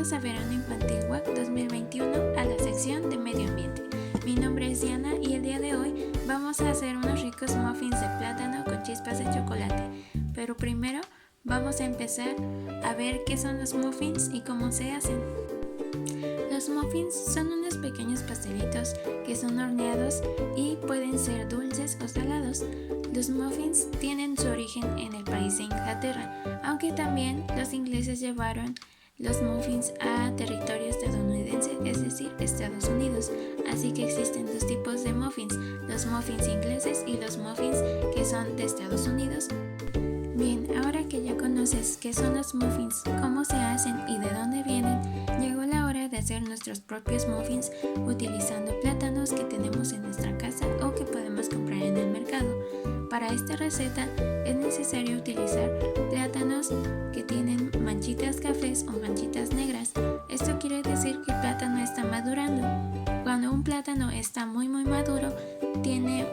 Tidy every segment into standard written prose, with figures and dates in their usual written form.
Bienvenidos a Verano Infantil WAC 2021 a la sección de Medio Ambiente. Mi nombre es Diana y el día de hoy vamos a hacer unos ricos muffins de plátano con chispas de chocolate. Pero primero vamos a empezar a ver qué son los muffins y cómo se hacen. Los muffins son unos pequeños pastelitos que son horneados y pueden ser dulces o salados. Los muffins tienen su origen en el país de Inglaterra, aunque también los ingleses llevaron los muffins a territorio estadounidense, es decir, Estados Unidos. Así que existen dos tipos de muffins, los muffins ingleses y los muffins que son de Estados Unidos. Bien, ahora que ya conoces qué son los muffins, cómo se hacen y de dónde vienen, llegó la hora de hacer nuestros propios muffins utilizando plátanos que tenemos en nuestra casa o que podemos comprar en el mercado. Para esta receta es necesario utilizar plátanos que tienen manchitas cafés o manchitas negras. Esto quiere decir que el plátano está madurando. Cuando un plátano está muy maduro, tiene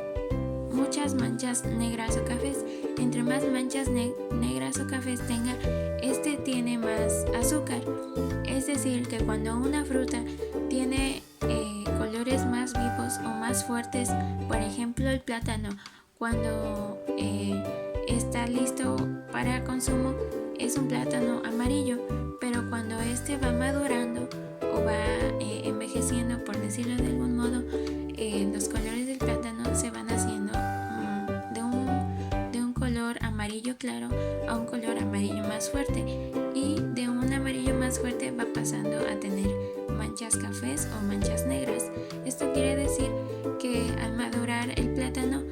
muchas manchas negras o cafés. Entre más manchas negras o cafés tenga, este tiene más azúcar. Es decir, que cuando una fruta tiene colores más vivos o más fuertes, por ejemplo el plátano, cuando está listo para consumo, es un plátano amarillo, pero cuando este va madurando o va envejeciendo, por decirlo de algún modo, los colores del plátano se van haciendo de un color amarillo claro a un color amarillo más fuerte, y de un amarillo más fuerte va pasando a tener manchas cafés o manchas negras. Esto quiere decir que al madurar el plátano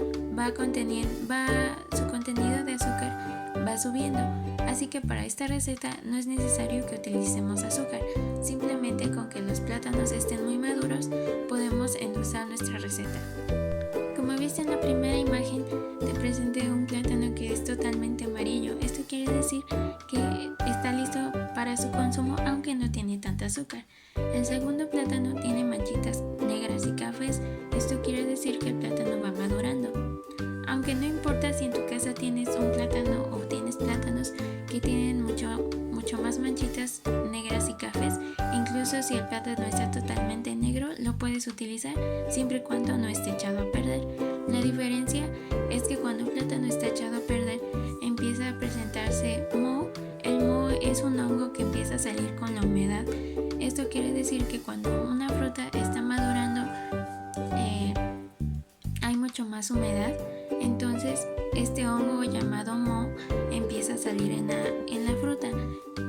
su contenido de azúcar va subiendo. Así que para esta receta no es necesario que utilicemos azúcar, simplemente con que los plátanos estén muy maduros podemos endulzar nuestra receta. Como viste en la primera imagen, te presenté un plátano que es totalmente amarillo. Esto quiere decir que está listo para su consumo, aunque no tiene tanta azúcar. El segundo plátano tiene manchitas negras y cafés. Esto quiere decir que el plátano va madurando. Aunque no importa si en tu casa tienes un plátano o tienes plátanos que tienen mucho más manchitas negras y cafés, incluso si el plátano está totalmente negro, lo puedes utilizar siempre y cuando no esté echado a perder. La diferencia es que cuando un plátano está echado a perder, empieza a presentarse moho. El moho es un hongo que empieza a salir con la humedad. Esto quiere decir que cuando una fruta está madurando, hay mucho más humedad. Entonces este hongo llamado moho empieza a salir en la fruta.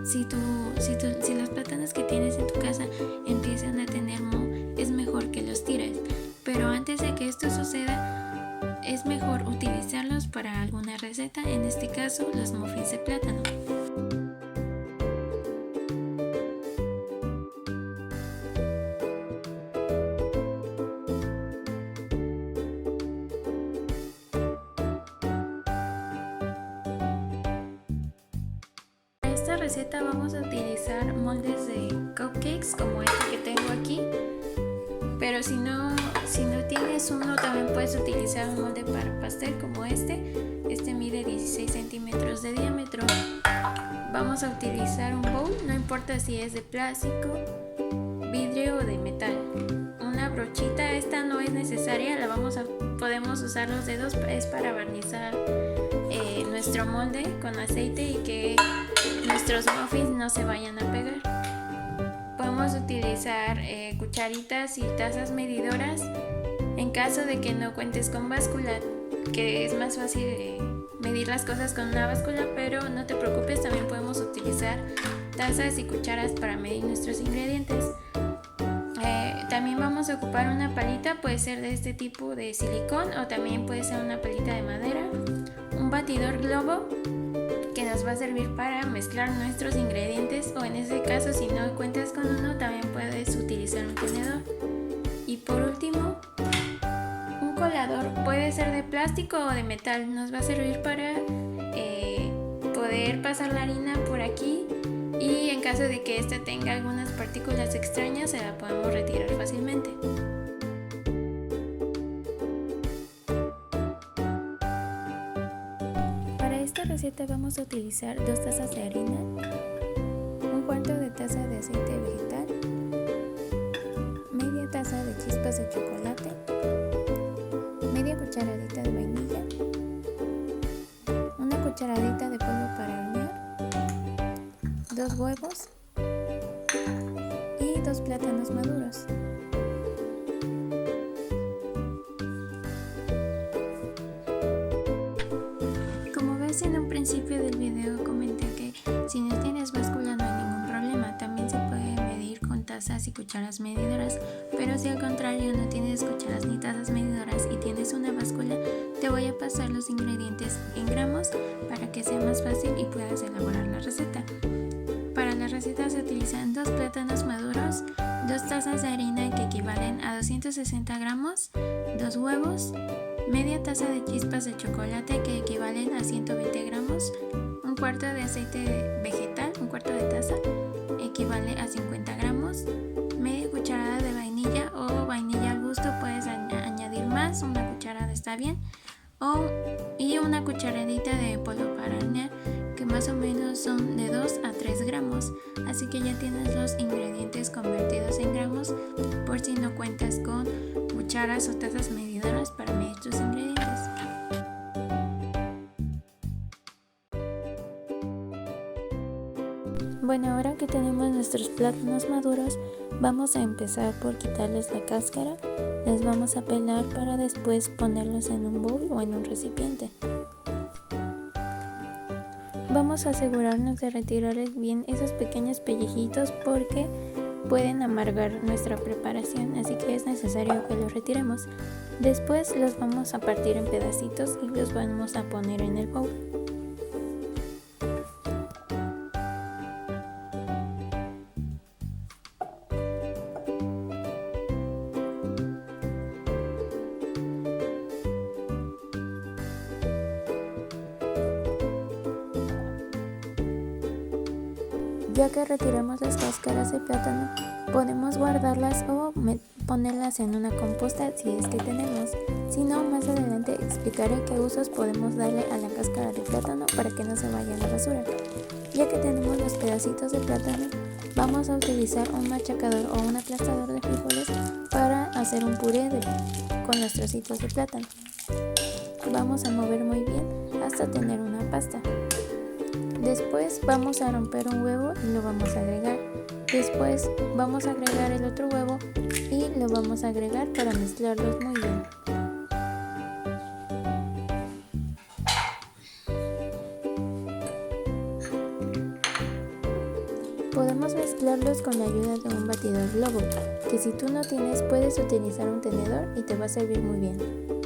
Si los plátanos que tienes en tu casa empiezan a tener moho, es mejor que los tires. Pero antes de que esto suceda, es mejor utilizarlos para alguna receta, en este caso los muffins de plátano. Para esta receta vamos a utilizar moldes de cupcakes como este que tengo aquí, pero si no tienes uno, también puedes utilizar un molde para pastel como este. Este mide 16 centímetros de diámetro. Vamos a utilizar un bowl, no importa si es de plástico, vidrio o de metal. Una brochita, esta no es necesaria, podemos usar los dedos, es para barnizar nuestro molde con aceite y que nuestros muffins no se vayan a pegar. Podemos utilizar cucharitas y tazas medidoras en caso de que no cuentes con báscula, que es más fácil medir las cosas con una báscula, pero no te preocupes, también podemos utilizar tazas y cucharas para medir nuestros ingredientes. También vamos a ocupar una palita, puede ser de este tipo de silicón o también puede ser una palita de madera, un batidor globo que nos va a servir para mezclar nuestros ingredientes, o en este caso si no cuentas con uno también puedes utilizar un tenedor. Y por último, un colador, puede ser de plástico o de metal, nos va a servir para poder pasar la harina por aquí, y en caso de que esta tenga algunas partículas extrañas se la podemos retirar fácilmente. Para esta receta vamos a utilizar 2 tazas de harina, un cuarto de taza de aceite vegetal, media taza de chispas de chocolate, media cucharadita de vainilla, una cucharadita de polvo para hornear, 2 huevos y 2 plátanos maduros. Como ves, en un principio del video comenté que si no tienes báscula no hay ningún problema, también se puede medir con tazas y cucharas medidoras, pero si al contrario no tienes cucharas ni tazas medidoras y tienes una báscula, te voy a pasar los ingredientes en gramos para que sea más fácil y puedas elaborar la receta. Para la receta se utilizan 2 plátanos maduros, 2 tazas de harina que equivalen a 260 gramos, 2 huevos, media taza de chispas de chocolate que equivalen a 120 gramos, un cuarto de aceite vegetal, un cuarto de taza, equivale a 50 gramos, media cucharada de vainilla o vainilla al gusto, puedes añadir más, una cucharada está bien, y una cucharadita de polvo para hornear, que más o menos son de 2 a 3 gramos, así que ya tienes los ingredientes convertidos en gramos por si no cuentas con cucharas o tazas medidoras para medir tus ingredientes. Bueno, ahora que tenemos nuestros plátanos maduros, vamos a empezar por quitarles la cáscara. Les vamos a pelar para después ponerlos en un bowl o en un recipiente. Vamos a asegurarnos de retirarles bien esos pequeños pellejitos porque pueden amargar nuestra preparación, así que es necesario que los retiremos. Después los vamos a partir en pedacitos y los vamos a poner en el bowl. Ya que retiramos las cáscaras de plátano, podemos guardarlas o ponerlas en una composta si es que tenemos. Si no, más adelante explicaré qué usos podemos darle a la cáscara de plátano para que no se vaya a la basura. Ya que tenemos los pedacitos de plátano, vamos a utilizar un machacador o un aplastador de frijoles para hacer un puré con los trocitos de plátano. Vamos a mover muy bien hasta tener una pasta. Después vamos a romper un huevo y lo vamos a agregar. Después vamos a agregar el otro huevo y lo vamos a agregar para mezclarlos muy bien. Podemos mezclarlos con la ayuda de un batidor Globo, que si tú no tienes puedes utilizar un tenedor y te va a servir muy bien.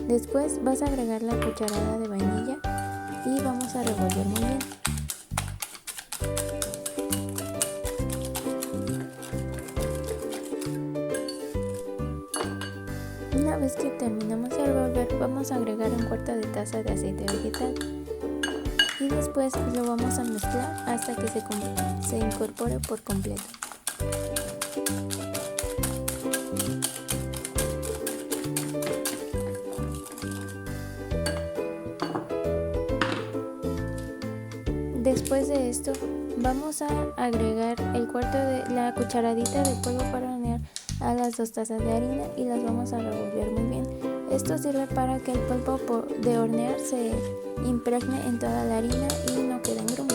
Después vas a agregar la cucharada de vainilla y vamos a revolver muy bien. Una vez que terminamos de revolver, vamos a agregar un cuarto de taza de aceite vegetal y después lo vamos a mezclar hasta que se incorpore por completo. Después de esto, vamos a agregar la cucharadita de polvo para hornear a las 2 tazas de harina y las vamos a revolver muy bien. Esto sirve para que el polvo de hornear se impregne en toda la harina y no queden grumos.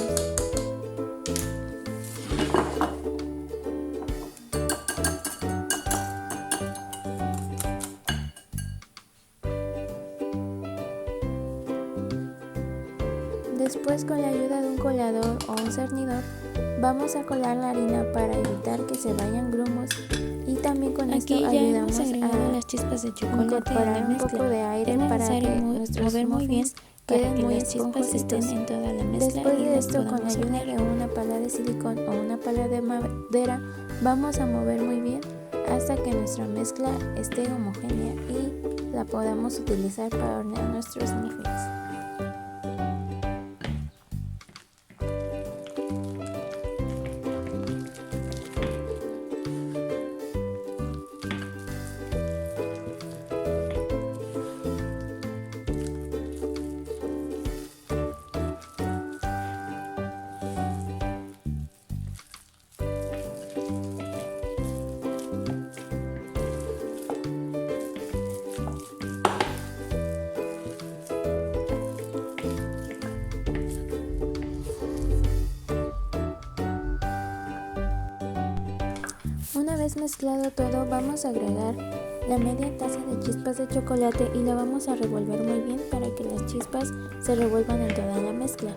Después, con la ayuda de un colador o un cernidor, vamos a colar la harina para evitar que se vayan grumos. Y también con esto ayudamos a las chispas de chocolate incorporar un poco de aire para que nuestros muffins queden muy esponjositos. En toda la mezcla. Después de esto, con la ayuda de una pala de silicón o una pala de madera, vamos a mover muy bien hasta que nuestra mezcla esté homogénea y la podamos utilizar para hornear nuestros muffins. vez mezclado todo, vamos a agregar la media taza de chispas de chocolate y la vamos a revolver muy bien para que las chispas se revuelvan en toda la mezcla.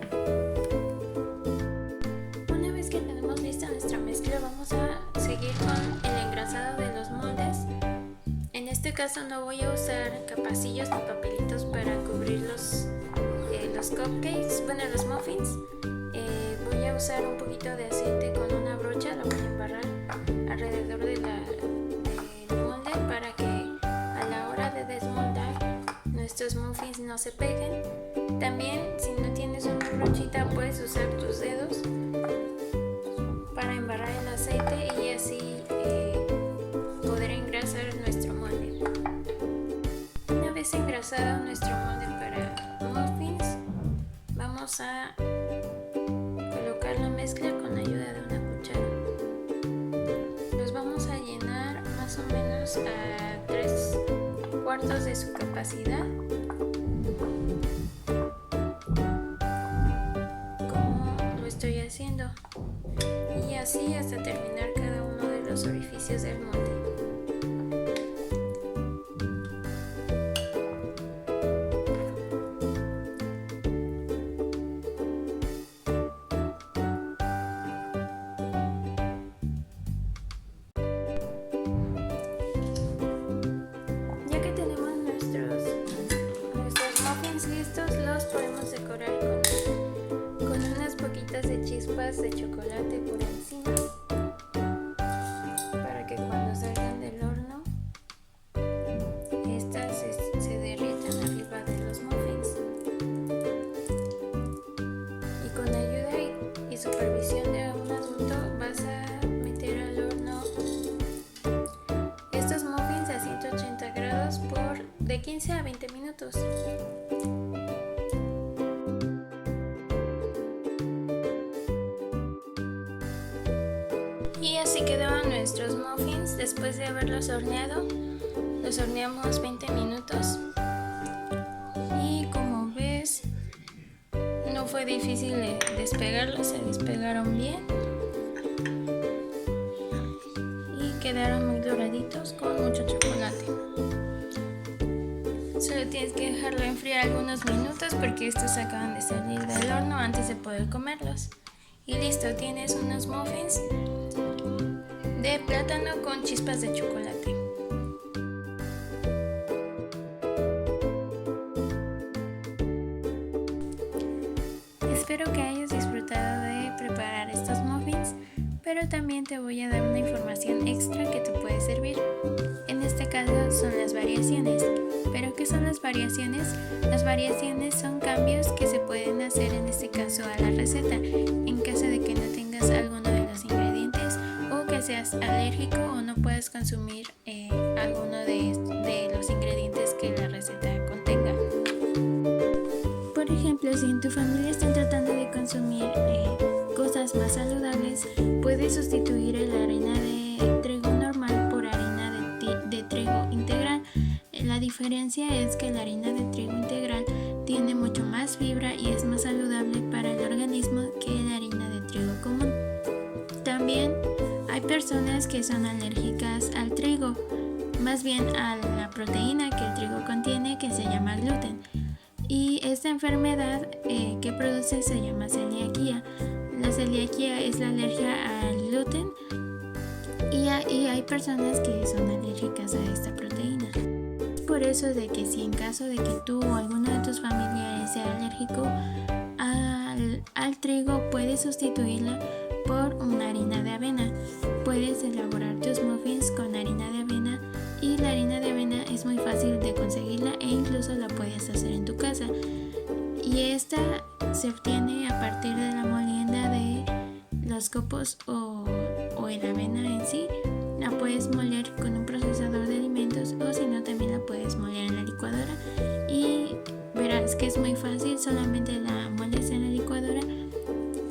Una vez que tenemos lista nuestra mezcla, vamos a seguir con el engrasado de los moldes. En este caso no voy a usar capacillos ni papelitos para cubrir los cupcakes, bueno, los muffins. Voy a usar un poquito de aceite con una brocha, la voy a embarrar alrededor del molde para que a la hora de desmoldar nuestros muffins no se peguen. También, si no tienes una brochita, puedes usar tus dedos para embarrar el aceite y así poder engrasar nuestro molde. Una vez engrasado nuestro molde para muffins, vamos a colocar la mezcla con ayuda de una cuchara. Los vamos a llenar más o menos a 3/4 de su capacidad, como lo estoy haciendo, y así hasta terminar cada uno de los orificios del molde. Los podemos decorar con unas poquitas de chispas de chocolate por encima para que cuando salgan del horno estas se derritan arriba de los muffins. Y con ayuda y supervisión de un adulto vas a meter al horno estos muffins a 180 grados por de 15 a 20 minutos. Y así quedaban nuestros muffins después de haberlos horneado. Los horneamos 20 minutos y como ves no fue difícil de despegarlos, se despegaron bien y quedaron muy doraditos con mucho chocolate. Solo tienes que dejarlo enfriar algunos minutos porque estos acaban de salir del horno antes de poder comerlos. Y listo, tienes unos muffins de plátano con chispas de chocolate. Espero que hayas disfrutado de preparar estos muffins, pero también te voy a dar una información extra que te puede servir. En este caso son las variaciones. ¿Pero qué son las variaciones? Las variaciones son cambios que se pueden hacer en este caso a la receta, en caso de que no tengas alguno de los ingredientes o que seas alérgico o no puedas consumir alguno de los ingredientes que la receta contenga. Por ejemplo, si en tu familia están tratando de consumir cosas más saludables, puedes sustituir la harina de trigo normal por harina de trigo integral. La diferencia es que la harina de trigo integral tiene mucho más fibra y es más saludable para el organismo que la harina de trigo común. También hay personas que son alérgicas al trigo, más bien a la proteína que el trigo contiene, que se llama gluten. Y esta enfermedad que produce se llama celiaquía. La celiaquía es la alergia al gluten y hay personas que son alérgicas a esta proteína. Por eso de que si en caso de que tú o alguno de tus familiares sea alérgico al trigo, puedes sustituirla por una harina de avena. Puedes elaborar tus muffins con harina de avena y la harina de avena es muy fácil de conseguirla e incluso la puedes hacer en tu casa. Y esta se obtiene a partir de la molienda de los copos o el avena en sí. La puedes moler con un procesador de alimentos o si no también la puedes moler en la licuadora y verás que es muy fácil, solamente la mueles en la licuadora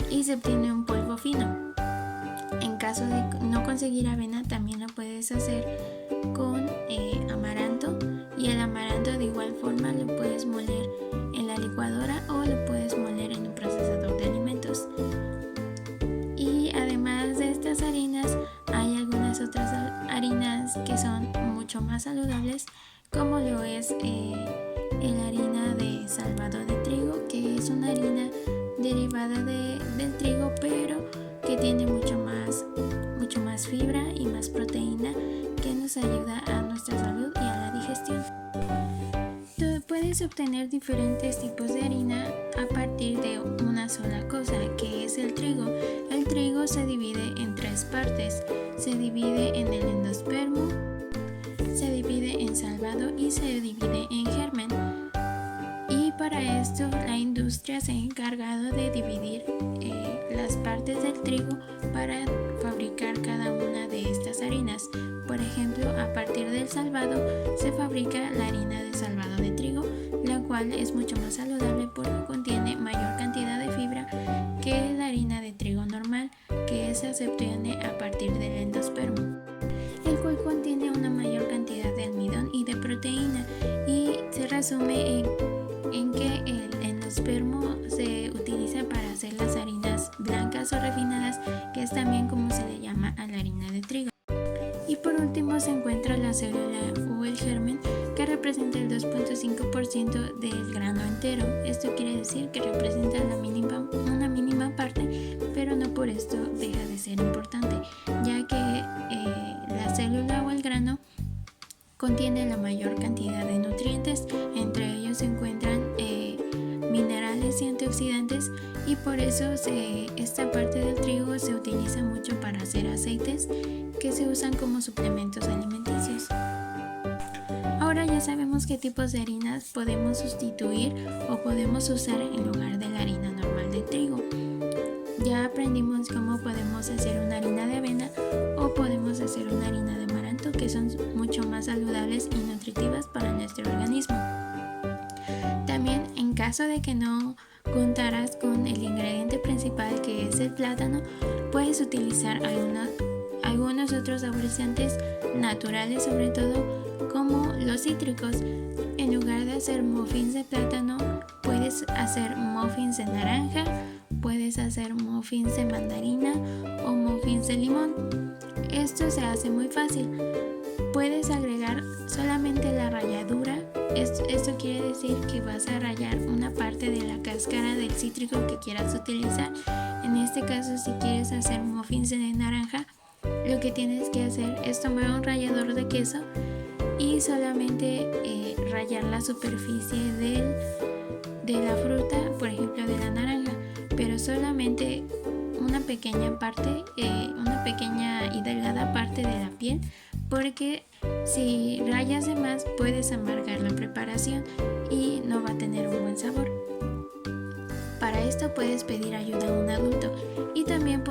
y se obtiene un polvo fino. En caso de no conseguir avena también lo puedes hacer con amaranto y el amaranto de igual forma lo puedes moler en la licuadora o lo puedes moler en un procesador de alimentos. Y además de estas harinas hay algunas otras más saludables, como lo es la harina de salvado de trigo, que es una harina derivada del trigo, pero que tiene mucho más fibra y más proteína, que nos ayuda a nuestra salud y a la digestión. Tú puedes obtener diferentes tipos de harina a partir de una sola cosa, que es el trigo. El trigo se divide en tres partes. Se divide en el endospermo, se divide en salvado y se divide en germen. Y para esto la industria se ha encargado de dividir las partes del trigo para fabricar cada una de estas harinas. Por ejemplo, a partir del salvado se fabrica la harina de salvado de trigo, la cual es mucho más saludable porque contiene mayor cantidad de fibra que la harina de trigo normal, que esa se obtiene a partir del endospermo, el cual contiene una mayor cantidad de almidón y de proteína, y se resume en que el endospermo se utiliza para hacer las harinas blancas o refinadas, que es también como se le llama a la harina de trigo. Y por último se encuentra la célula o el germen, que representa el 2.5% del grano entero. Esto quiere decir que representa una mínima parte, pero no por esto deja de ser importante, ya que la célula o el grano contiene la mayor cantidad de nutrientes. Entre ellos se encuentran minerales y antioxidantes, y por eso esta parte del trigo se utiliza mucho para hacer aceites que se usan como suplementos alimenticios. Ahora ya sabemos qué tipos de harinas podemos sustituir o podemos usar en lugar de la harina normal de trigo. Ya aprendimos cómo podemos hacer una harina de avena o podemos hacer una harina de amaranto, que son mucho más saludables y nutritivas para nuestro organismo. También, en caso de que no contaras con el ingrediente principal, que es el plátano, puedes utilizar algunos otros saborizantes naturales, sobre todo como los cítricos. En lugar de hacer muffins de plátano, puedes hacer muffins de naranja, puedes hacer muffins de mandarina o muffins de limón. Esto se hace muy fácil. Puedes agregar solamente la ralladura. Esto quiere decir que vas a rallar una parte de la cáscara del cítrico que quieras utilizar. En este caso, si quieres hacer muffins de naranja, lo que tienes que hacer es tomar un rallador de queso y solamente rallar la superficie de la fruta, por ejemplo de la naranja, pero solamente una pequeña parte, una pequeña y delgada parte de la piel, porque si rayas de más puedes amargar la preparación y no va a tener un buen sabor. Para esto puedes pedir ayuda a un adulto, y también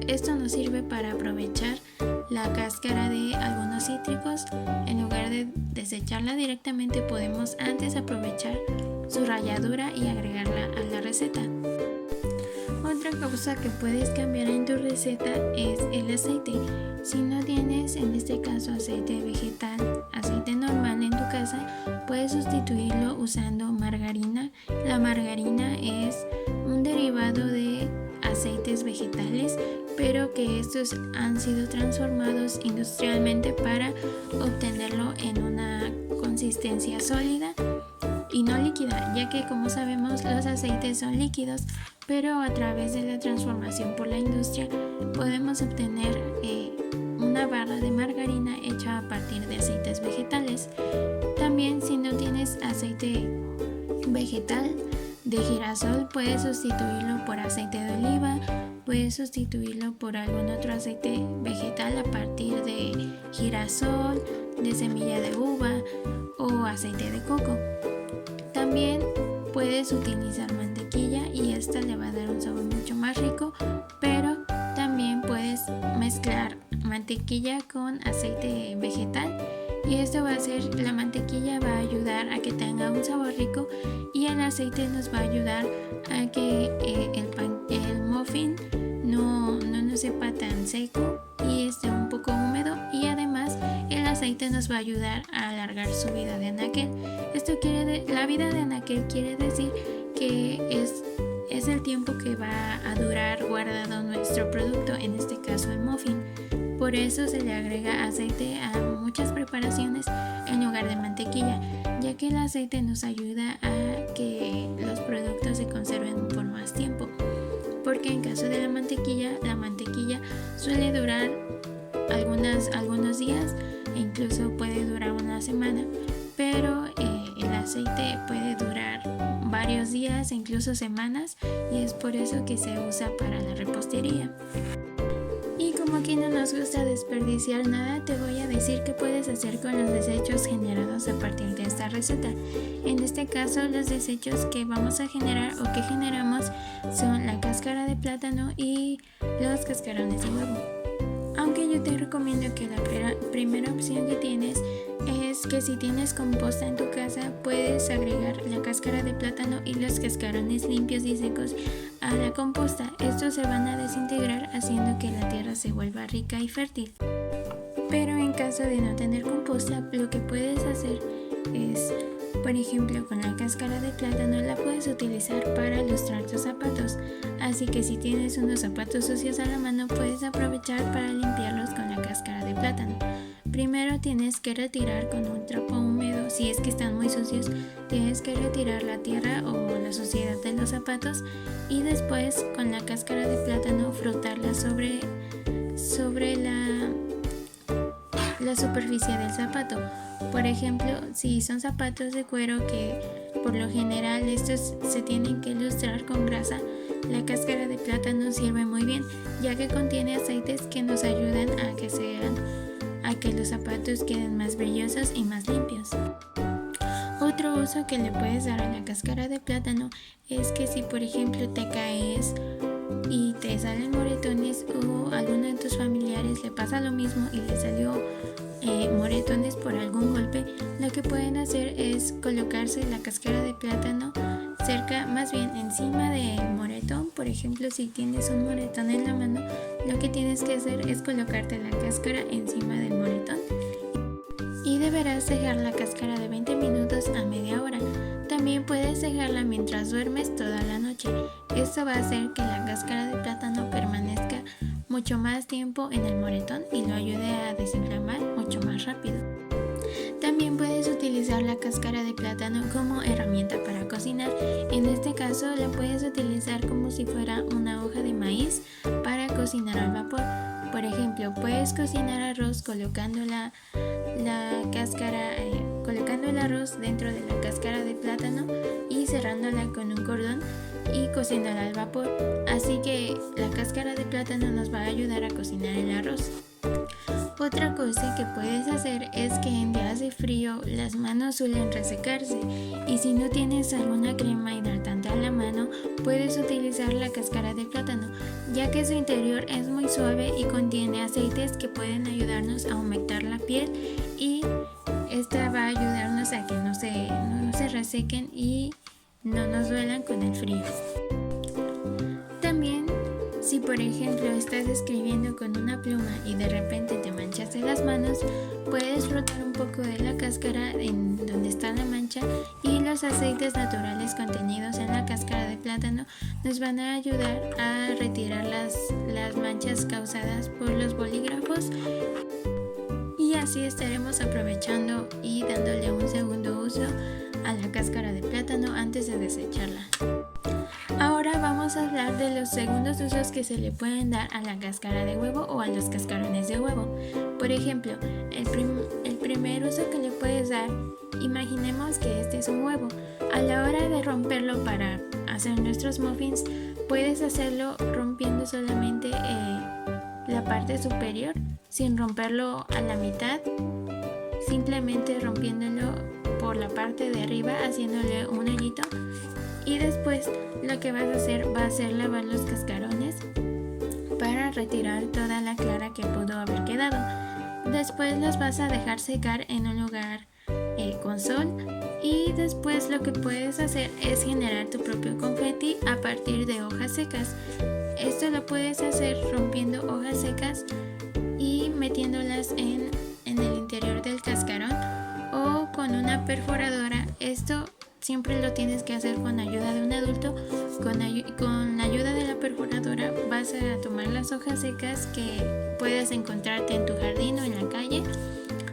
esto nos sirve para aprovechar la cáscara de algunos cítricos. En lugar de desecharla directamente, podemos antes aprovechar su ralladura y agregarla a la receta. Otra cosa que puedes cambiar en tu receta es el aceite. Si no tienes, en este caso, aceite vegetal, aceite normal en tu casa, puedes sustituirlo usando margarina. La margarina es un derivado de aceites vegetales, pero que estos han sido transformados industrialmente para obtenerlo en una consistencia sólida y no líquida, ya que, como sabemos, los aceites son líquidos, pero a través de la transformación por la industria podemos obtener una barra de margarina hecha a partir de aceites vegetales. También, si no tienes aceite vegetal de girasol, puedes sustituirlo por aceite de oliva, puedes sustituirlo por algún otro aceite vegetal a partir de girasol, de semilla de uva o aceite de coco. También puedes utilizar mantequilla, y esta le va a dar un sabor mucho más rico, pero también puedes mezclar mantequilla con aceite vegetal, y esto va a hacer, la mantequilla va a ayudar a que tenga un sabor rico y el aceite nos va a ayudar a que el muffin no nos sepa tan seco y esté un poco húmedo, y además el aceite nos va a ayudar a alargar su vida de anaquel. La vida de anaquel quiere decir que es el tiempo que va a durar guardado nuestro producto, en este caso el muffin. Por eso se le agrega aceite a muchas preparaciones en lugar de mantequilla, ya que el aceite nos ayuda a que los productos se conserven por más tiempo. Porque en caso de la mantequilla suele durar algunos días e incluso puede durar una semana, pero el aceite puede durar varios días e incluso semanas, y es por eso que se usa para la repostería. Y como aquí no nos gusta desperdiciar nada, te voy a decir qué puedes hacer con los desechos generados a partir de esta receta. En este caso, los desechos que vamos a generar o que generamos son la cáscara de plátano y los cascarones de huevo. Aunque yo te recomiendo que la primera opción que tienes es que si tienes composta en tu casa, puedes agregar la cáscara de plátano y los cascarones limpios y secos a la composta. Estos se van a desintegrar haciendo que la tierra se vuelva rica y fértil. Pero en caso de no tener composta, lo que puedes hacer es, por ejemplo, con la cáscara de plátano la puedes utilizar para lustrar tus zapatos. Así que si tienes unos zapatos sucios a la mano, puedes aprovechar para limpiarlos con la cáscara de plátano. Primero tienes que retirar con un trapo húmedo, si es que están muy sucios, tienes que retirar la tierra o la suciedad de los zapatos, y después con la cáscara de plátano frotarla sobre la superficie del zapato. Por ejemplo, si son zapatos de cuero, que por lo general estos se tienen que lustrar con grasa, la cáscara de plátano sirve muy bien, ya que contiene aceites que nos ayudan a que los zapatos queden más brillosos y más limpios. Otro uso que le puedes dar a la cáscara de plátano es que si por ejemplo te caes y te salen moretones, o a alguno de tus familiares le pasa lo mismo y le salió moretones por algún golpe, lo que pueden hacer es colocarse la cáscara de plátano más bien encima del moretón. Por ejemplo, si tienes un moretón en la mano, lo que tienes que hacer es colocarte la cáscara encima del moretón, y deberás dejar la cáscara de 20 minutos a media hora. También puedes dejarla mientras duermes toda la noche. Esto va a hacer que la cáscara de plátano permanezca mucho más tiempo en el moretón y lo ayude a desinflamar mucho más rápido. También puedes utilizar la cáscara de plátano como herramienta para cocinar. En este caso la puedes utilizar como si fuera una hoja de maíz para cocinar al vapor. Por ejemplo, puedes cocinar arroz colocando colocando el arroz dentro de la cáscara de plátano y cerrándola con un cordón y cociéndola al vapor. Así que la cáscara de plátano nos va a ayudar a cocinar el arroz. Otra cosa que puedes hacer es que en días de frío las manos suelen resecarse, y si no tienes alguna crema hidratante a la mano, puedes utilizar la cáscara de plátano, ya que su interior es muy suave y contiene aceites que pueden ayudarnos a humectar la piel, y esta va a ayudarnos a que no se resequen y no nos duelan con el frío. También, si por ejemplo estás escribiendo con una pluma y de repente te manchaste las manos, puedes frotar un poco de la cáscara en donde está la mancha, y los aceites naturales contenidos en la cáscara de plátano nos van a ayudar a retirar las manchas causadas por los bolígrafos, y así estaremos aprovechando y dándole un segundo uso a la cáscara de plátano antes de desecharla. Ahora vamos a hablar de los segundos usos que se le pueden dar a la cáscara de huevo o a los cascarones de huevo. Por ejemplo, el primer uso que le puedes dar, imaginemos que este es un huevo. A la hora de romperlo para hacer nuestros muffins, puedes hacerlo rompiendo solamente la parte superior, sin romperlo a la mitad, simplemente rompiéndolo por la parte de arriba, haciéndole un hoyito. Y después lo que vas a hacer va a ser lavar los cascarones para retirar toda la clara que pudo haber quedado. Después los vas a dejar secar en un lugar con sol, y después lo que puedes hacer es generar tu propio confeti a partir de hojas secas. Esto lo puedes hacer rompiendo hojas secas y metiéndolas en el interior del cascarón o con una perforadora. Esto siempre lo tienes que hacer con ayuda de un adulto, Con la ayuda de la perforadora vas a tomar las hojas secas que puedas encontrarte en tu jardín o en la calle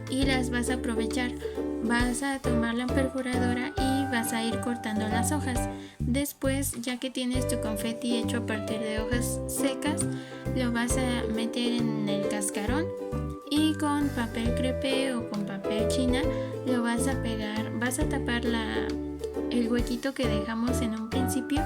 y las vas a aprovechar. Vas a tomar la perforadora y vas a ir cortando las hojas. Después, ya que tienes tu confeti hecho a partir de hojas secas, lo vas a meter en el cascarón y con papel crepé o con papel china lo vas a pegar. Vas a tapar el huequito que dejamos en un principio,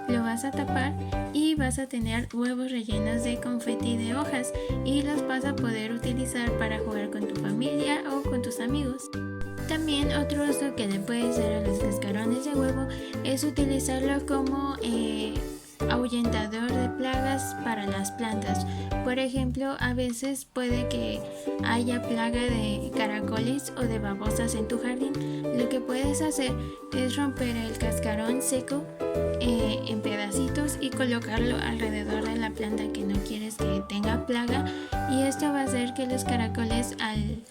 lo vas a tapar y vas a tener huevos rellenos de confeti de hojas y los vas a poder utilizar para jugar con tu familia o con tus amigos. También otro uso que le puedes dar a los cascarones de huevo es utilizarlo como ahuyentador de plagas para las plantas. Por ejemplo, a veces puede que haya plaga de caracoles o de babosas en tu jardín. Lo que puedes hacer es romper el cascarón seco en pedacitos y colocarlo alrededor de la planta que no quieres que tenga plaga, y esto va a hacer que los caracoles al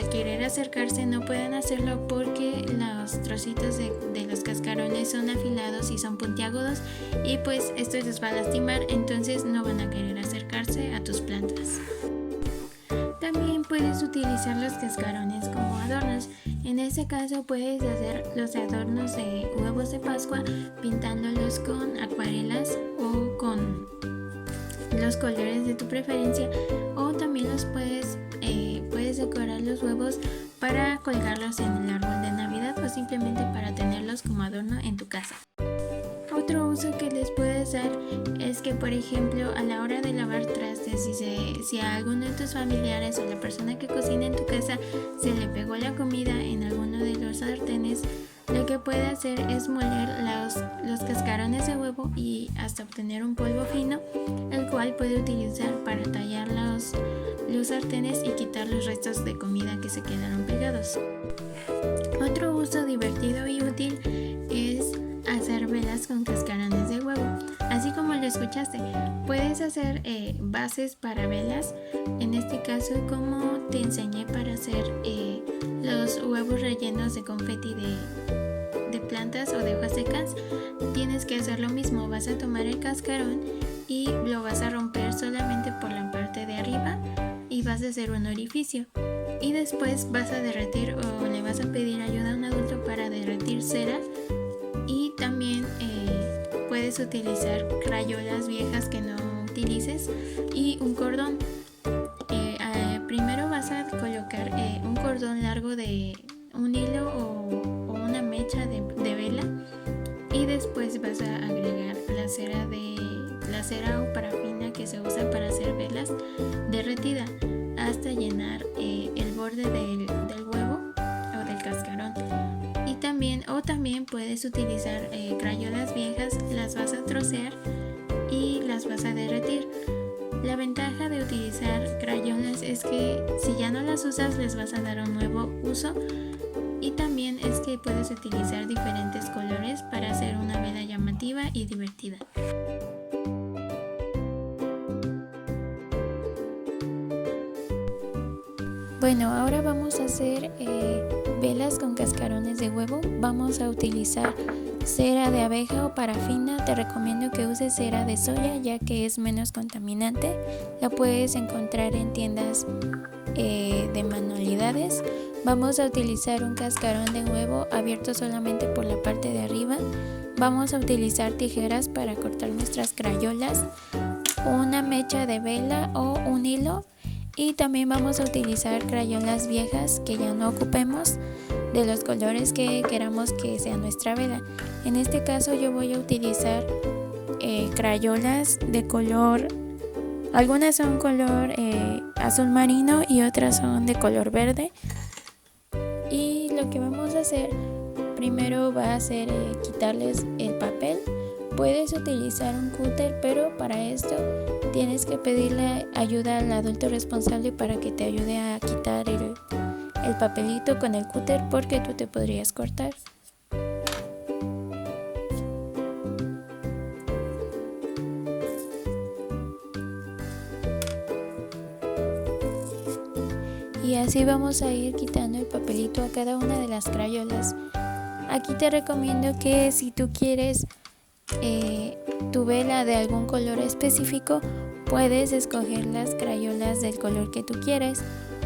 querer acercarse no pueden hacerlo porque los trocitos de los cascarones son afilados y son puntiagudos y pues esto les va a lastimar, entonces no van a querer acercarse a tus plantas. También puedes utilizar los cascarones como adornos. En este caso puedes hacer los adornos de huevos de Pascua pintándolos con acuarelas o con los colores de tu preferencia, o también los puedes decorar los huevos para colgarlos en el árbol de Navidad o simplemente para tenerlos como adorno en tu casa. Otro uso que les puedes dar es que, por ejemplo, a la hora de lavar trastes, si a alguno de tus familiares o la persona que cocina en tu casa se le pegó la comida en alguno de los sartenes, lo que puede hacer es moler los cascarones de huevo y hasta obtener un polvo fino, el cual puede utilizar para tallar los sartenes y quitar los restos de comida que se quedaron pegados. Otro uso divertido y útil es hacer velas con cascarones de huevo. Así como lo escuchaste, puedes hacer bases para velas. En este caso, como te enseñé para hacer los huevos rellenos de confeti de plantas o de hojas secas, tienes que hacer lo mismo. Vas a tomar el cascarón y lo vas a romper solamente por la parte de arriba y vas a hacer un orificio, y después vas a derretir o le vas a pedir ayuda a un adulto para derretir cera. Y también puedes utilizar crayolas viejas que no utilices y un cordón. Primero vas a colocar un cordón largo de un hilo o una mecha de vela, y después vas a agregar la cera o parafina que se usa para hacer velas derretida hasta llenar el borde del huevo o del cascarón. También puedes utilizar crayolas viejas, las vas a trocear y las vas a derretir. La ventaja de utilizar crayolas es que si ya no las usas les vas a dar un nuevo uso, y también es que puedes utilizar diferentes colores para hacer una vela llamativa y divertida. Bueno, ahora vamos a hacer velas con cascarones de huevo. Vamos a utilizar cera de abeja o parafina. Te recomiendo que uses cera de soya, ya que es menos contaminante. La puedes encontrar en tiendas de manualidades. Vamos a utilizar un cascarón de huevo abierto solamente por la parte de arriba. Vamos a utilizar tijeras para cortar nuestras crayolas, una mecha de vela o un hilo. Y también vamos a utilizar crayolas viejas que ya no ocupemos, de los colores que queramos que sea nuestra vela. En este caso yo voy a utilizar crayolas de color, algunas son color azul marino y otras son de color verde. Y lo que vamos a hacer primero va a ser quitarles el papel. Puedes utilizar un cúter, pero para esto tienes que pedirle ayuda al adulto responsable para que te ayude a quitar el papelito con el cúter, porque tú te podrías cortar. Y así vamos a ir quitando el papelito a cada una de las crayolas. Aquí te recomiendo que si tú quieres tu vela de algún color específico, puedes escoger las crayolas del color que tú quieres,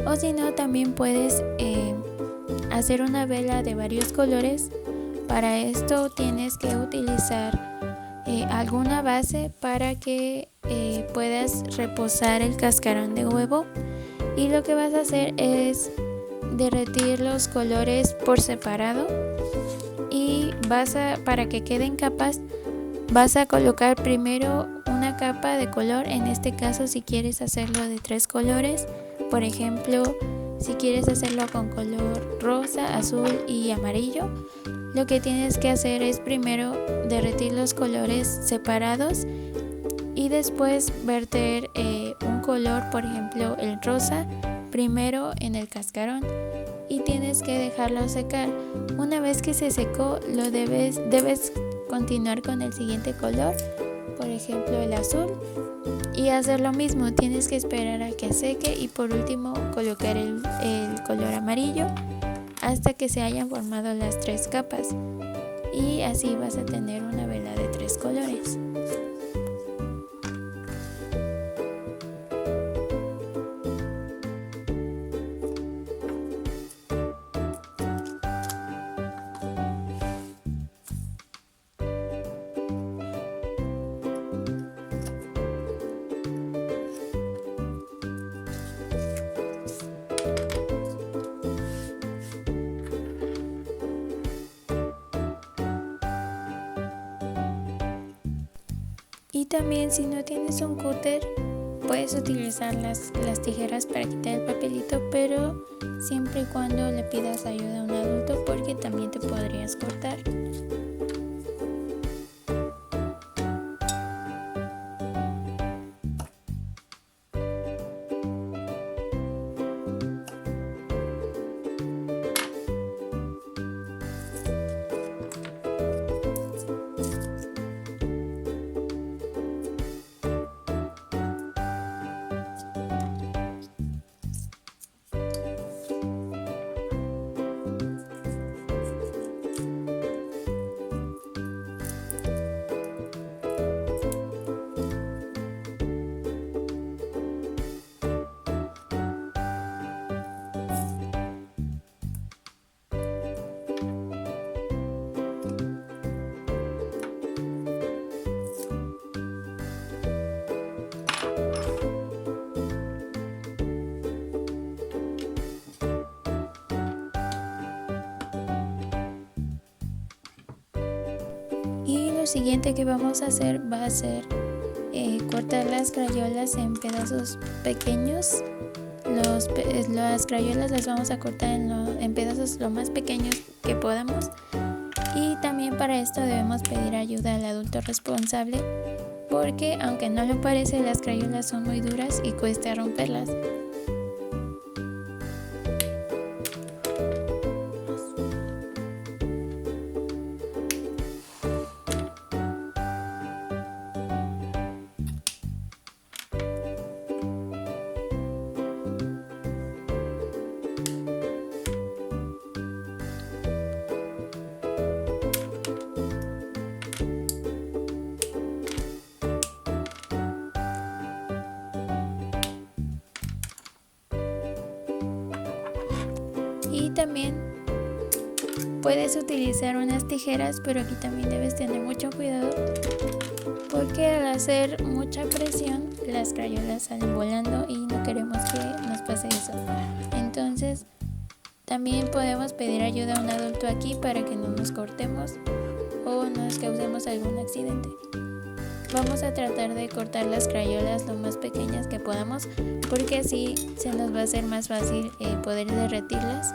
o si no, también puedes hacer una vela de varios colores. Para esto tienes que utilizar alguna base para que puedas reposar el cascarón de huevo, y lo que vas a hacer es derretir los colores por separado, y para que queden capas vas a colocar primero una capa de color. En este caso, si quieres hacerlo de 3 colores, por ejemplo, si quieres hacerlo con color rosa, azul y amarillo, lo que tienes que hacer es primero derretir los colores separados y después verter un color, por ejemplo el rosa, primero en el cascarón, y tienes que dejarlo secar. Una vez que se secó, debes continuar con el siguiente color, por ejemplo el azul, y hacer lo mismo. Tienes que esperar a que seque y por último colocar el color amarillo hasta que se hayan formado las 3 capas, y así vas a tener una vela de 3 colores. Y también, si no tienes un cúter, puedes utilizar las tijeras para quitar el papelito, pero siempre y cuando le pidas ayuda a un adulto, porque también te podrías cortar. Y lo siguiente que vamos a hacer va a ser cortar las crayolas en pedazos pequeños. Las crayolas las vamos a cortar en pedazos lo más pequeños que podamos, y también para esto debemos pedir ayuda al adulto responsable, porque aunque no lo parece, las crayolas son muy duras y cuesta romperlas. Y también puedes utilizar unas tijeras, pero aquí también debes tener mucho cuidado, porque al hacer mucha presión las crayolas salen volando y no queremos que nos pase eso. Entonces también podemos pedir ayuda a un adulto aquí para que no nos cortemos o nos causemos algún accidente. Vamos a tratar de cortar las crayolas lo más pequeñas que podamos, porque así se nos va a hacer más fácil poder derretirlas.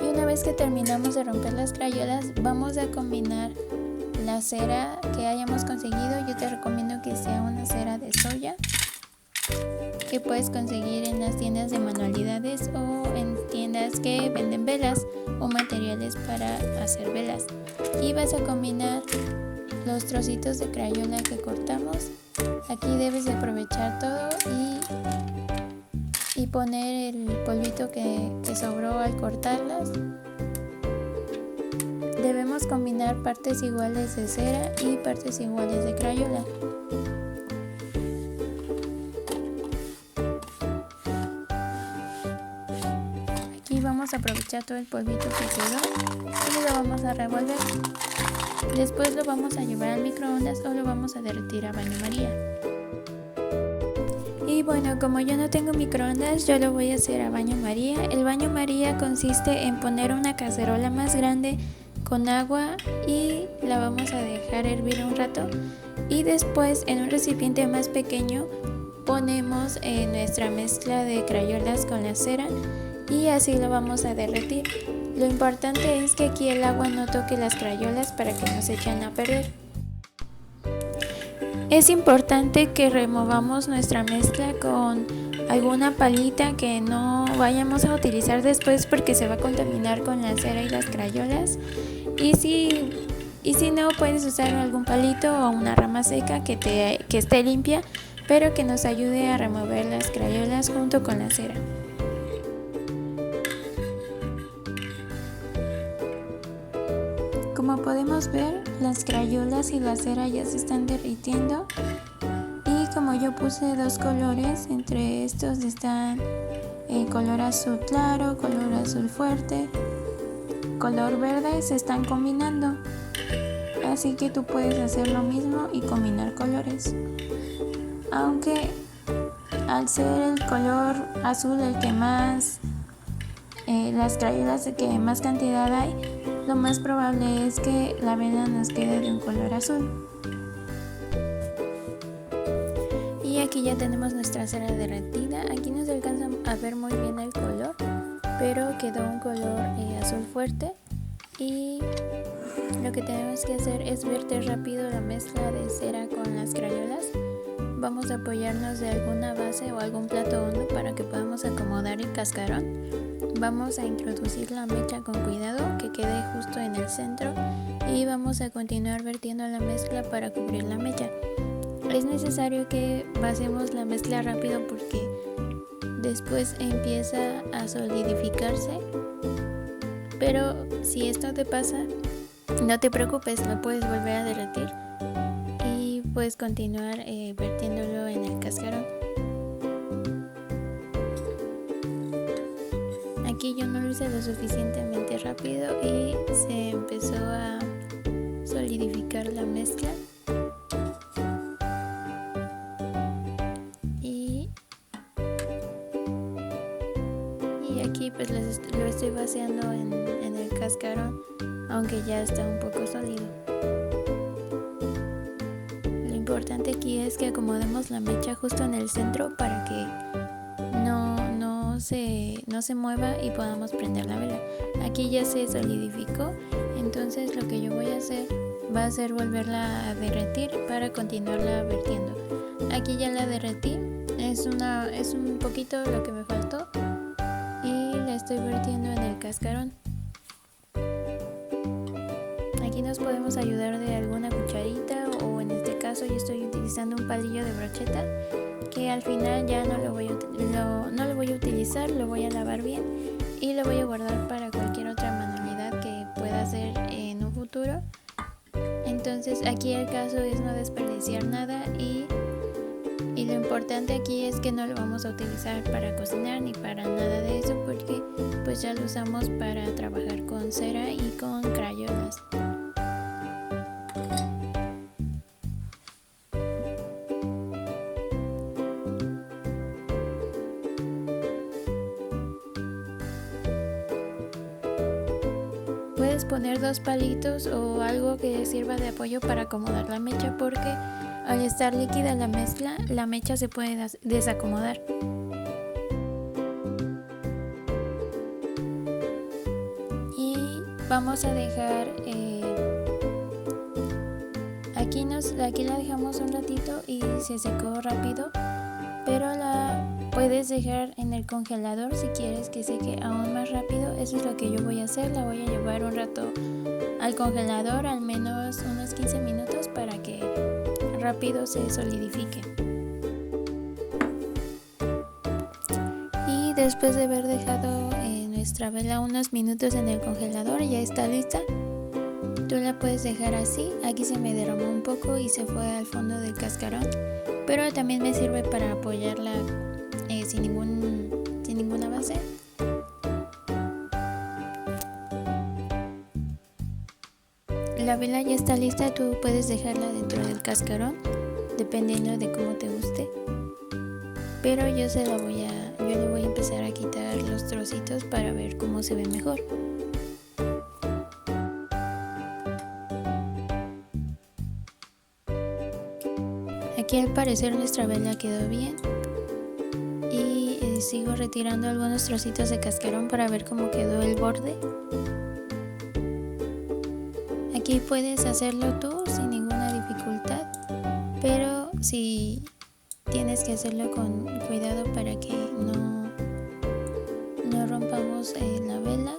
Una vez que terminamos de romper las crayolas, vamos a combinar la cera que hayamos conseguido. Yo te recomiendo que soya que puedes conseguir en las tiendas de manualidades o en tiendas que venden velas o materiales para hacer velas. Y vas a combinar los trocitos de crayola que cortamos. Aquí debes de aprovechar todo y poner el polvito que sobró al cortarlas. Debemos combinar partes iguales de cera y partes iguales de crayola. Aquí vamos a aprovechar todo el polvito que quedó y lo vamos a revolver. Después lo vamos a llevar al microondas o lo vamos a derretir a baño María. Y bueno, como yo no tengo microondas, yo lo voy a hacer a baño María. El baño María consiste en poner una cacerola más grande con agua y la vamos a dejar hervir un rato. Y después en un recipiente más pequeño ponemos nuestra mezcla de crayolas con la cera y así lo vamos a derretir. Lo importante es que aquí el agua no toque las crayolas para que no se echen a perder. Es importante que removamos nuestra mezcla con alguna palita que no vayamos a utilizar después porque se va a contaminar con la cera y las crayolas. Y si no, puedes usar algún palito o una rama seca que esté limpia, pero que nos ayude a remover las crayolas junto con la cera. Como podemos ver, las crayolas y la cera ya se están derritiendo y como yo puse dos colores, entre estos están color azul claro, color azul fuerte, color verde, se están combinando. Así que tú puedes hacer lo mismo y combinar colores. Aunque al ser el color azul el que más, las crayolas de que más cantidad hay, lo más probable es que la vela nos quede de un color azul. Y aquí ya tenemos nuestra cera derretida. Aquí no se alcanza a ver muy bien el color, pero quedó un color azul fuerte. Y lo que tenemos que hacer es verter rápido la mezcla de cera con las crayolas. Vamos a apoyarnos de alguna base o algún plato hondo para que podamos acomodar el cascarón. Vamos a introducir la mecha con cuidado, que quede justo en el centro, y vamos a continuar vertiendo la mezcla para cubrir la mecha. Es necesario que pasemos la mezcla rápido porque después empieza a solidificarse, pero si esto te pasa, no te preocupes, lo puedes volver a derretir y puedes continuar vertiéndolo en el cascarón. Aquí yo no lo hice lo suficientemente rápido y se empezó a solidificar la mezcla. Y aquí pues lo estoy vaciando en el cascarón, aunque ya está un poco sólido. Lo importante aquí es que acomodemos la mecha justo en el centro para que no se mueva y podamos prender la vela. Aquí ya se solidificó, entonces lo que yo voy a hacer va a ser volverla a derretir para continuarla vertiendo. Aquí ya la derretí, es un poquito lo que me faltó y la estoy vertiendo en el cascarón. Aquí nos podemos ayudar de alguna cucharita o en este caso yo estoy utilizando un palillo de brocheta que al final ya no lo voy a utilizar, lo voy a lavar bien y lo voy a guardar para cualquier otra manualidad que pueda hacer en un futuro. Entonces aquí el caso es no desperdiciar nada y lo importante aquí es que no lo vamos a utilizar para cocinar ni para nada de eso porque pues ya lo usamos para trabajar con cera y con crayolas. Puedes poner dos palitos o algo que sirva de apoyo para acomodar la mecha porque al estar líquida la mezcla, la mecha se puede desacomodar. Y vamos a dejar Aquí la dejamos un ratito y se secó rápido, pero la puedes dejar en el congelador si quieres que seque aún más rápido. Eso es lo que yo voy a hacer. La voy a llevar un rato al congelador, al menos unos 15 minutos, para que rápido se solidifique. Y después de haber dejado nuestra vela unos minutos en el congelador, ya está lista. Tú la puedes dejar así. Aquí se me derramó un poco y se fue al fondo del cascarón, pero también me sirve para apoyarla sin ninguna base. La vela ya está lista. Tú puedes dejarla dentro del cascarón dependiendo de cómo te guste, pero yo le voy a empezar a quitar los trocitos para ver cómo se ve mejor. Aquí al parecer nuestra vela quedó bien y sigo retirando algunos trocitos de cascarón para ver cómo quedó el borde. Aquí puedes hacerlo tú sin ninguna dificultad, pero sí tienes que hacerlo con cuidado para que no rompamos la vela.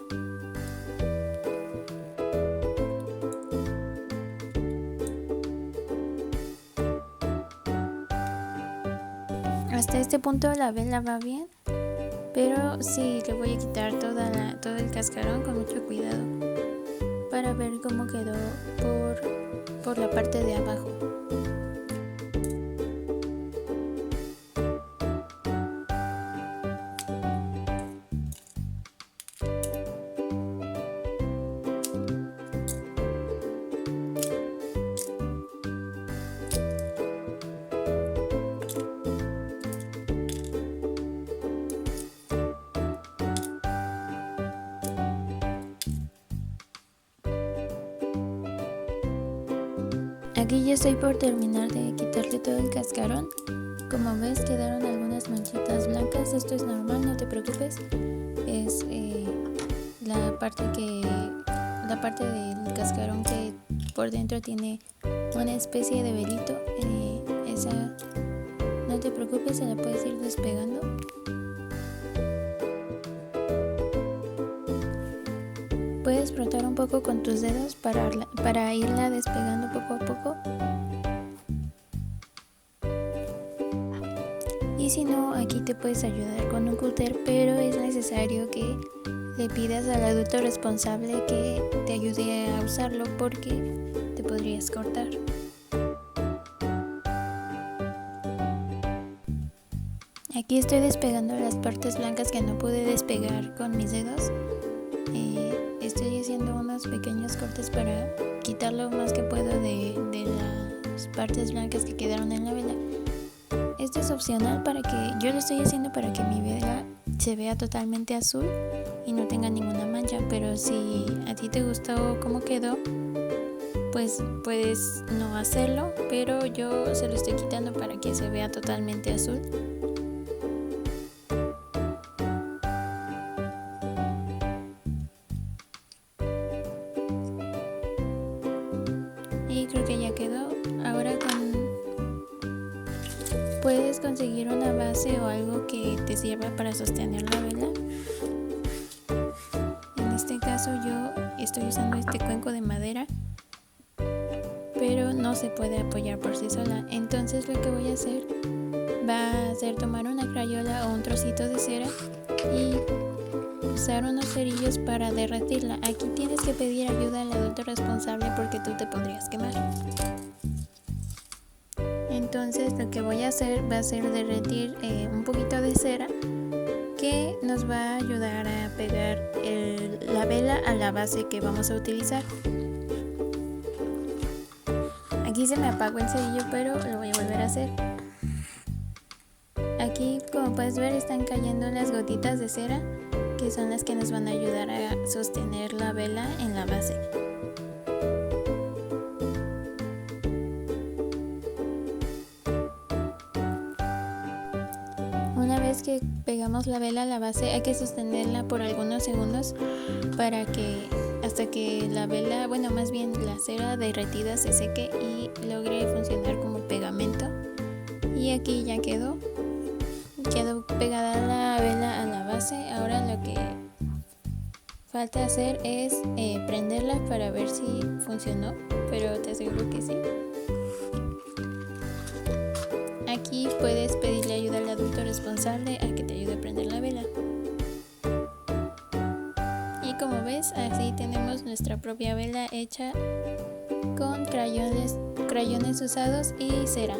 Hasta este punto la vela va bien, pero sí le voy a quitar todo el cascarón con mucho cuidado para ver cómo quedó por la parte de abajo. Aquí ya estoy por terminar de quitarle todo el cascarón. Como ves, quedaron algunas manchitas blancas. Esto es normal, no te preocupes. Es la parte del cascarón que por dentro tiene una especie de velito. Esa, no te preocupes, se la puedes ir despegando. Puedes frotar un poco con tus dedos para irla despegando poco a poco. Y si no, aquí te puedes ayudar con un cúter, pero es necesario que le pidas al adulto responsable que te ayude a usarlo porque te podrías cortar. Aquí estoy despegando las partes blancas que no pude despegar con mis dedos. Estoy haciendo unos pequeños cortes para quitar lo más que puedo de las partes blancas que quedaron en la vela. Esto es opcional, yo lo estoy haciendo para que mi vela se vea totalmente azul y no tenga ninguna mancha, pero si a ti te gustó cómo quedó, pues puedes no hacerlo, pero yo se lo estoy quitando para que se vea totalmente azul. Y creo que ya quedó. Ahora puedes conseguir una base o algo que te sirva para sostener la vela. En este caso yo estoy usando este cuenco de madera, pero no se puede apoyar por sí sola. Entonces lo que voy a hacer va a ser tomar una crayola o un trocito de cera y usar unos cerillos para derretirla. Aquí tienes que pedir ayuda al adulto responsable porque tú te podrías quemar. Entonces lo que voy a hacer va a ser derretir un poquito de cera que nos va a ayudar a pegar la vela a la base que vamos a utilizar. Aquí se me apagó el cerillo, pero lo voy a volver a hacer. Aquí, como puedes ver, están cayendo las gotitas de cera, que son las que nos van a ayudar a sostener la vela en la base. Una vez que pegamos la vela a la base, hay que sostenerla por algunos segundos hasta hasta que la vela, bueno, más bien la cera derretida se seque y logre funcionar como pegamento. Y aquí ya quedó pegada la vela a la base. Ahora lo que falta hacer es prenderla para ver si funcionó, pero te aseguro que sí. Aquí puedes pedirle ayuda al adulto responsable a que te ayude a prender la vela. Y como ves, así tenemos nuestra propia vela hecha con crayones usados y cera.